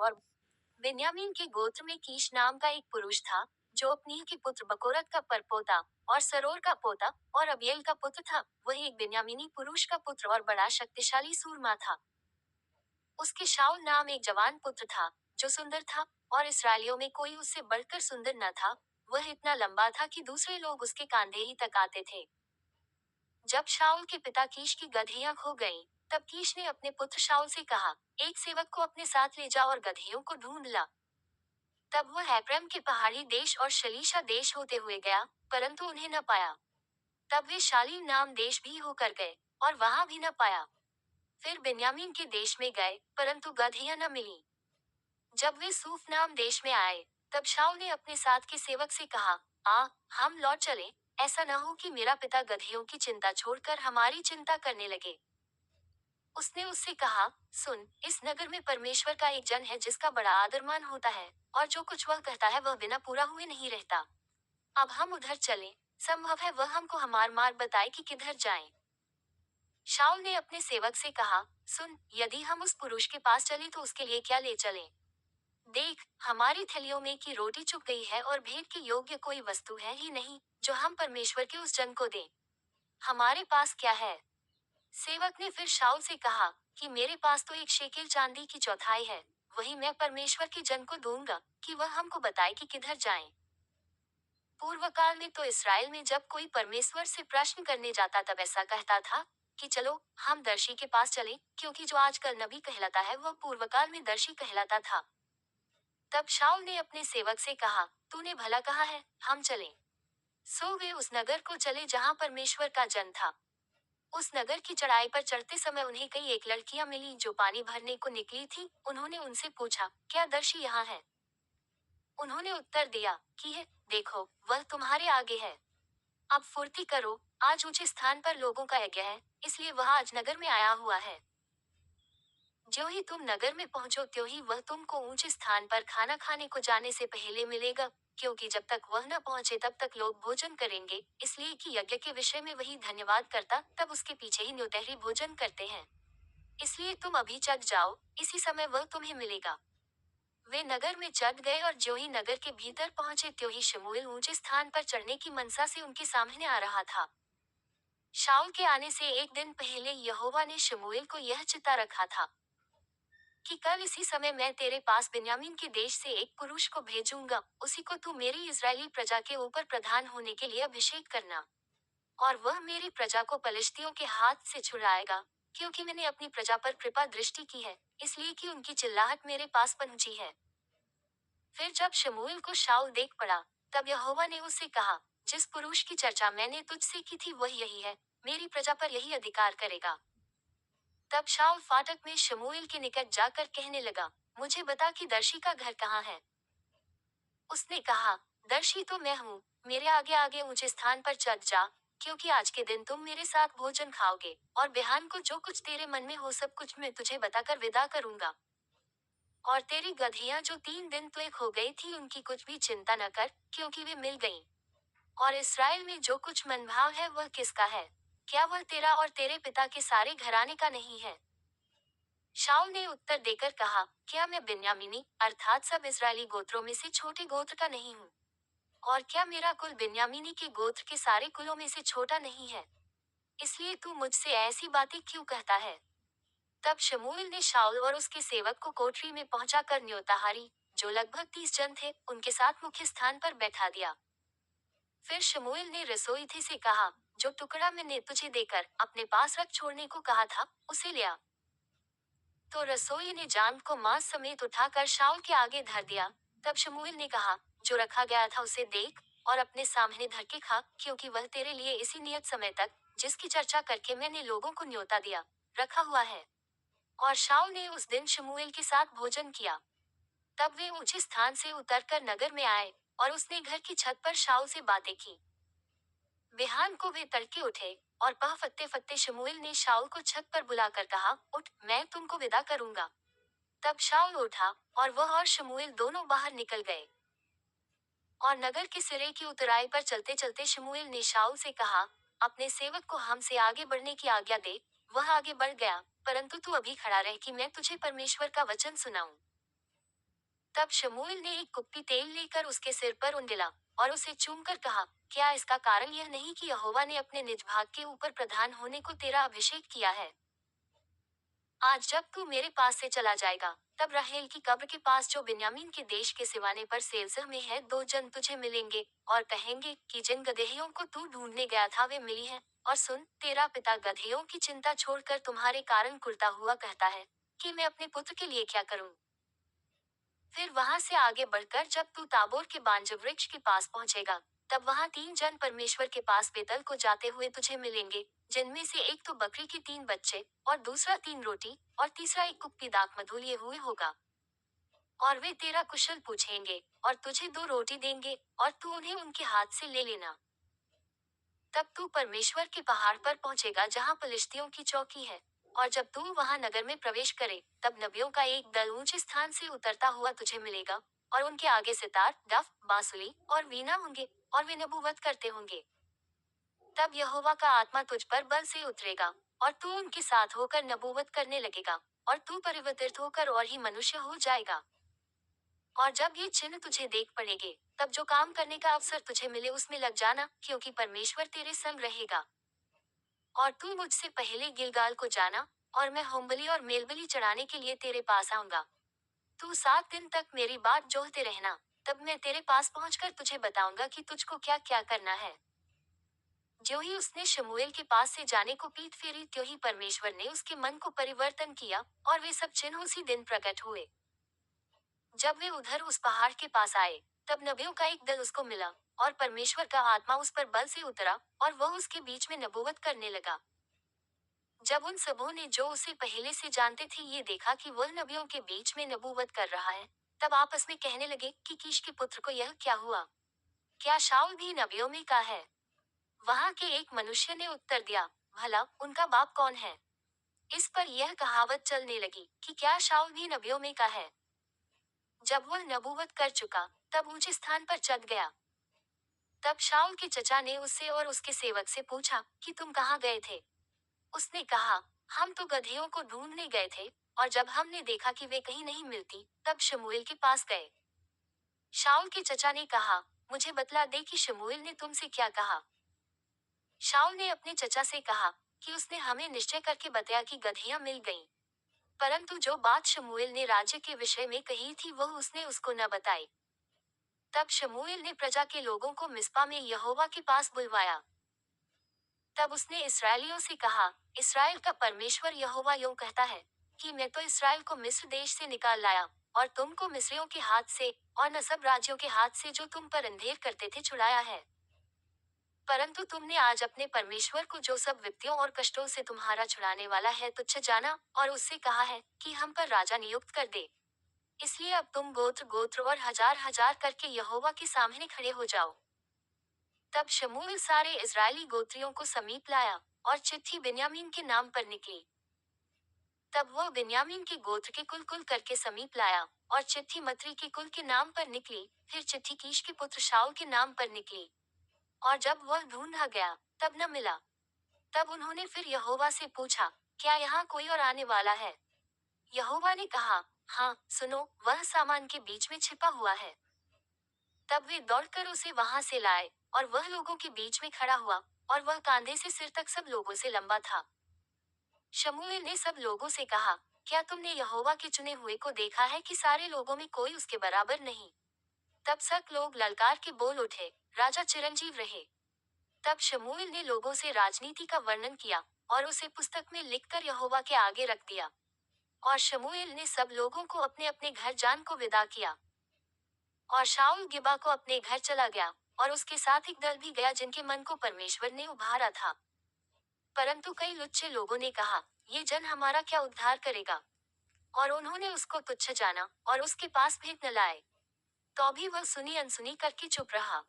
और बिन्यामीन के गोत्र में कीश नाम का एक पुरुष था, जो अपनीह के पुत्र बकोरत का परपोता और सरोर का पोता और अबियल का पुत्र था। वही एक बिन्यामीनी पुरुष का पुत्र और बड़ा शक्तिशाली सूरमा था। उसके शाऊल नाम एक जवान पुत्र था, जो सुंदर था, और इसराइलियों में कोई उससे बढ़कर सुंदर न था। वह इतना लंबा था कि दूसरे लोग उसके कांधे ही तक आते थे। जब शाऊल के पिता कीश की गदहियां खो गईं, तब कीश ने अपने पुत्र शाऊल से कहा, एक सेवक को अपने साथ ले जा और गदहियों को ढूंढ ला। तब वह एप्रैम के पहाड़ी देश और शलीशा देश होते हुए गया, परंतु उन्हें न पाया। तब वे शालीम नाम देश भी होकर गए, और वहां भी न पाया। फिर बिन्यामीन के देश में गए, परंतु गदहियां न मिली। जब वे सूफ नाम देश में आए, तब शाऊल ने अपने साथ के सेवक से कहा, हम लौट चलें, ऐसा न हो कि मेरा पिता गदहियों की चिंता छोड़कर हमारी चिंता करने लगे। उसने उससे कहा, सुन, इस नगर में परमेश्वर का एक जन है जिसका बड़ा आदरमान होता है, और जो कुछ वह कहता है वह बिना पूरा हुए नहीं रहता। अब हम उधर चलें, संभव है वह हमको हमार मार्ग बताए कि किधर जाएं। शाऊल ने अपने सेवक से कहा, सुन, यदि हम उस पुरुष के पास चले तो उसके लिए क्या ले चलें? देख, हमारी थैलियों में की रोटी चुक गई है और भेंट के योग्य कोई वस्तु है ही नहीं, जो हम परमेश्वर के उस जन को दें। हमारे पास क्या है? सेवक ने फिर शाऊल से कहा, कि मेरे पास तो एक शेकेल चांदी की चौथाई है, वही मैं परमेश्वर के जन को दूंगा, कि वह हमको बताए कि किधर जाएं। पूर्व काल में तो इसराइल में जब कोई परमेश्वर से प्रश्न करने जाता तब ऐसा कहता था, कि चलो, हम दर्शी के पास चले, क्योंकि जो आजकल नबी कहलाता है वह पूर्व काल में दर्शी कहलाता था। तब शाऊल ने अपने सेवक से कहा, तूने भला कहा है, हम चलें। सो वे उस नगर को चले जहाँ परमेश्वर का जन था। उस नगर की चढ़ाई पर चढ़ते समय उन्हें कई एक लड़कियां मिली जो पानी भरने को निकली थी। उन्होंने उनसे पूछा, क्या दर्शी यहाँ है? उन्होंने उत्तर दिया, कि है, देखो, वह तुम्हारे आगे है। अब फुर्ती करो, आज ऊंचे स्थान पर लोगों का यज्ञ है, इसलिए वह आज नगर में आया हुआ है। ज्यों ही तुम नगर में पहुंचो त्यों ही वह तुमको ऊंचे स्थान पर खाना खाने को जाने से पहले मिलेगा, क्योंकि जब तक वह न पहुंचे तब तक लोग भोजन करेंगे, इसलिए कि यज्ञ के विषय में वही धन्यवाद करता तब उसके पीछे ही न्योतहरी भोजन करते हैं। इसलिए तुम अभी चढ़ जाओ, इसी समय वह तुम्हें मिलेगा। वे नगर में चढ़ गए और ज्यों ही नगर के भीतर पहुंचे त्यों ही शमूएल ऊंचे स्थान पर चढ़ने की मनसा से उनके सामने आ रहा था। शाऊल के आने से एक दिन पहले यहोवा ने शमूएल को यह चिता रखा था, कि कल इसी समय मैं तेरे पास बिन्यामीन के देश से एक पुरुष को भेजूंगा, उसी को तू मेरी इजरायली प्रजा के ऊपर प्रधान होने के लिए अभिषेक करना। और वह मेरी प्रजा को पलिश्तियों के हाथ से छुड़ाएगा, क्योंकि मैंने अपनी प्रजा पर कृपा दृष्टि की है, इसलिए कि उनकी चिल्लाहट मेरे पास पहुंची है। फिर जब शमूएल को शाऊल देख पड़ा, तब यहोवा ने उससे कहा, जिस पुरुष की चर्चा मैंने तुझसे की थी वह यही है, मेरी प्रजा पर यही अधिकार करेगा। तब शाऊल फाटक में शमूएल के निकट जाकर कहने लगा, मुझे बता कि दर्शी का घर कहाँ है? उसने कहा, दर्शी तो मैं हूँ, मेरे आगे आगे ऊंचे स्थान पर चढ़ जा, क्योंकि आज के दिन तुम मेरे साथ भोजन खाओगे, और बिहान को जो कुछ तेरे मन में हो सब कुछ मैं तुझे बताकर विदा करूंगा। और तेरी गदहियां जो 3 दिन तुए खो गई थी उनकी कुछ भी चिंता न कर, क्योंकि वे मिल गईं। और इसराइल में जो कुछ मनभाव है वह किसका है? क्या वह तेरा और तेरे पिता के सारे घराने का नहीं है? शाऊल ने उत्तर देकर कहा, क्या मैं बिन्यामीनी अर्थात सब इजरायली गोत्रों में से छोटे गोत्र का नहीं हूँ? और क्या मेरा कुल बिन्यामीनी के गोत्र के सारे कुलों में से छोटा नहीं है? इसलिए तू मुझसे ऐसी बातें क्यों कहता है? तब शमूएल ने शाऊल और उसके सेवक को कोठरी में पहुंचाकर न्योताहारी, जो लगभग 30 जन थे, उनके साथ मुख्य स्थान पर बैठा दिया। फिर शमूएल ने रसोईथे से कहा, जो टुकड़ा मैंने तुझे देकर अपने पास रख छोड़ने को कहा था, उसे ले आ। तो रसोई ने जांघ को मांस समेत उठाकर शाऊल के आगे धर दिया। तब शमूएल ने कहा, जो रखा गया था उसे देख, और अपने सामने धर के खा, क्योंकि वह तेरे लिए इसी नियत समय तक, जिसकी चर्चा करके मैंने लोगों को न्योता दिया, रखा हुआ है। और शाऊल ने उस दिन शमूएल के साथ भोजन किया। तब वे ऊंचे स्थान से उतरकर नगर में आए, और उसने घर की छत पर शाऊल से बातें की। बिहान को वे तड़के उठे, और पह फत्ते फत्ते शमूएल ने शाऊल को छत पर बुलाकर कहा, उठ, मैं तुमको विदा करूंगा। तब शाऊल उठा, और वह और शमूएल दोनों बाहर निकल गए। और नगर के सिरे की उतराई पर चलते चलते शमूएल ने शाऊल से कहा, अपने सेवक को हमसे आगे बढ़ने की आज्ञा दे। वह आगे बढ़ गया, परंतु तू अभी खड़ा रह कि मैं तुझे परमेश्वर का वचन सुनाऊं। तब शमूएल ने एक कुप्पी तेल लेकर उसके सिर पर उंडेला और उसे चूमकर कहा, क्या इसका कारण यह नहीं कि यहोवा ने अपने निज भाग के ऊपर प्रधान होने को तेरा अभिषेक किया है? आज जब तू मेरे पास से चला जाएगा, तब राहेल की कब्र के पास जो बिन्यामीन के देश के सिवाने पर सेलसह में है, दो जन तुझे मिलेंगे और कहेंगे कि जिन गदहियों को तू ढूंढने गया था वे मिली हैं। और सुन, तेरा पिता गदहियों की चिंता छोड़कर तुम्हारे कारण कुढ़ता हुआ कहता है कि मैं अपने पुत्र के लिए क्या करूं। फिर वहां से आगे बढ़कर जब तू ताबोर के बांज वृक्ष के पास पहुंचेगा, तब वहां तीन जन परमेश्वर के पास बेतल को जाते हुए तुझे मिलेंगे, जिनमें से एक तो बकरी के तीन बच्चे और दूसरा तीन रोटी और तीसरा एक कुप्पी दाख मधु लिए हुए होगा। और वे तेरा कुशल पूछेंगे और तुझे दो रोटी देंगे और तू उन्हें उनके हाथ से ले लेना। तब तू परमेश्वर के पहाड़ पर पहुंचेगा जहां पलिश्तियों की चौकी है। और जब तू वहां नगर में प्रवेश करे, तब नबियों का एक दल ऊंचे स्थान से उतरता हुआ तुझे मिलेगा और उनके आगे सितार, डफ, बांसुरी और वीणा होंगे और वे नबूवत करते होंगे। तब यहोवा का आत्मा तुझ पर बल से उतरेगा और तू उनके साथ होकर नबूवत करने लगेगा और तू परिवर्तित होकर और ही मनुष्य हो जाएगा। और जब ये चिन्ह तुझे देख पड़ेंगे, तब जो काम करने का अवसर तुझे मिले उसमें लग जाना, क्योंकि परमेश्वर तेरे संग रहेगा। और तू मुझसे पहले गिलगाल को जाना, और मैं होमबलि और मेलबलि चढ़ाने के लिए तेरे पास आऊंगा। तू 7 दिन तक मेरी बात जोहते रहना, तब मैं तेरे पास पहुंचकर तुझे बताऊंगा कि तुझको क्या क्या करना है। ज्यों ही उसने शमूएल के पास से जाने को पीठ फेरी, त्यों ही परमेश्वर ने उसके मन को परिवर्तन किया और वे सब चिन्ह उसी दिन प्रकट हुए। जब वे उधर उस पहाड़ के पास आए, तब नबियों का एक दल उसको मिला और परमेश्वर का आत्मा उस पर बल से उतरा और वह उसके बीच में नबूवत करने लगा। जब उन सबों ने जो उसे पहले से जानते थे ये देखा कि वह नबियों के बीच में नबूवत कर रहा है, तब आपस में कहने लगे कि कीश के पुत्र को यह क्या हुआ? क्या शाऊल भी नबियों में का है? वहां के एक मनुष्य ने उत्तर दिया, भला उनका बाप कौन है? इस पर यह कहावत चलने लगी कि क्या शाऊल भी नबियों में का है? जब वह नबूवत कर चुका, तब ऊंचे स्थान पर चढ़ गया। तब शाऊल के चचा ने उससे और उसके सेवक से पूछा कि तुम कहाँ गए थे? उसने कहा, हम तो गधेयों को ढूंढने गए थे, और जब हमने देखा कि वे कहीं नहीं मिलती, तब शमूएल के पास गए। शाऊल के चचा ने कहा, मुझे बतला दे कि शमूएल ने तुमसे क्या कहा। शाऊल ने अपने चचा से कहा कि उसने हमें निश्चय करके बताया कि गधेयां मिल गईं। परंतु जो बात शमूएल ने राज्य के विषय में कही थी वह उसने उसको न बताई। तब शमूएल ने प्रजा के लोगों को मिस्पा में यहोवा के पास बुलवाया। तब उसने इसराइलियों से कहा, इस्राएल का परमेश्वर यहोवा यूं कहता है कि मैं तो इसराइल को मिस्र देश से निकाल लाया और तुमको मिस्रियों के हाथ से और न सब राज्यों के हाथ से जो तुम पर अंधेर करते थे छुड़ाया है। परंतु तुमने आज अपने परमेश्वर को जो सब विपत्तियों और कष्टों से तुम्हारा छुड़ाने वाला है तुच्छ जाना और उससे कहा है कि हम पर राजा नियुक्त कर दे। इसलिए अब तुम गोत्र गोत्र और हजार हजार करके यहोवा के सामने खड़े हो जाओ। तब शमूएल सारे इस्राएली गोत्रियों को समीप लाया और चिट्ठी बिन्यामीन के नाम पर निकली। तब वह बिन्यामीन के गोत्र के कुल कुल करके समीप लाया और चिट्ठी मत्री के कुल के नाम पर निकली, फिर चिट्ठी कीश के पुत्र शाऊल के नाम पर निकली। और जब वह ढूंढा गया, तब न मिला। तब उन्होंने फिर यहोवा से पूछा, क्या यहाँ कोई और आने वाला है? यहोवा ने कहा, हाँ, सुनो, वह सामान के बीच में छिपा हुआ है। तब वे दौड़कर उसे वहां से लाए, और वह लोगों के बीच में खड़ा हुआ, और वह कांधे से सिर तक सब लोगों से लंबा था। शमूएल ने सब लोगों से कहा, क्या तुमने यहोवा के चुने हुए को देखा है कि सारे लोगों में कोई उसके बराबर नहीं? तब सब लोग ललकार के बोल उठे, राजा चिरंजीव रहे। तब शमूएल ने लोगों से राजनीति का वर्णन किया और उसे पुस्तक में लिखकर यहोवा के आगे रख दिया। और शमूएल ने सब लोगों को अपने अपने घर जान को विदा किया। और शाऊल गिबा को अपने घर चला गया, और उसके साथ एक दल भी गया जिनके मन को परमेश्वर ने उभारा था। परंतु कई लुच्चे लोगों ने कहा, ये जन हमारा क्या उद्धार करेगा? और उन्होंने उसको तुच्छ जाना और उसके पास भेंट न लाए। तो भी वह सुनी अनसुनी करके चुप रहा।